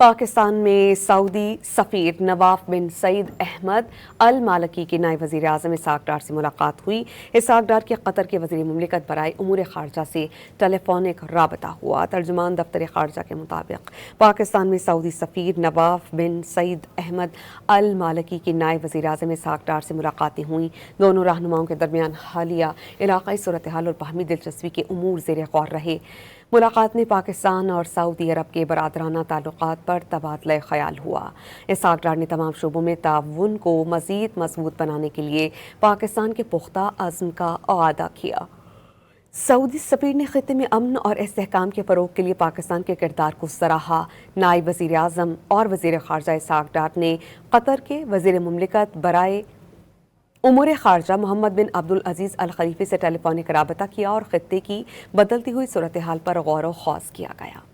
پاکستان میں سعودی سفیر نواف بن سعید احمد المالکی کی نائب وزیر اعظم اسحاق ڈار سے ملاقات ہوئی۔ اسحاق ڈار کے قطر کے وزیر مملکت برائے امور خارجہ سے ٹیلی فونک رابطہ ہوا۔ ترجمان دفتر خارجہ کے مطابق پاکستان میں سعودی سفیر نواف بن سعید احمد المالکی کی نائب وزیر اعظم اسحاق ڈار سے ملاقاتیں ہوئیں۔ دونوں رہنماؤں کے درمیان حالیہ علاقائی صورتحال اور باہمی دلچسپی کے امور زیر غور رہے۔ ملاقات میں پاکستان اور سعودی عرب کے برادرانہ تعلقات پر تبادلہ خیال ہوا۔ اسحاق ڈار نے تمام شعبوں میں تعاون کو مزید مضبوط بنانے کے لیے پاکستان کے پختہ عزم کا اعادہ کیا۔ سعودی سفیر نے خطے میں امن اور استحکام کے فروغ کے لیے پاکستان کے کردار کو سراہا۔ نائب وزیر اعظم اور وزیر خارجہ اسحاق ڈار نے قطر کے وزیر مملکت برائے امور خارجہ محمد بن عبدالعزیز الخلیفی سے ٹیلی فونک رابطہ کیا اور خطے کی بدلتی ہوئی صورتحال پر غور و خوض کیا گیا۔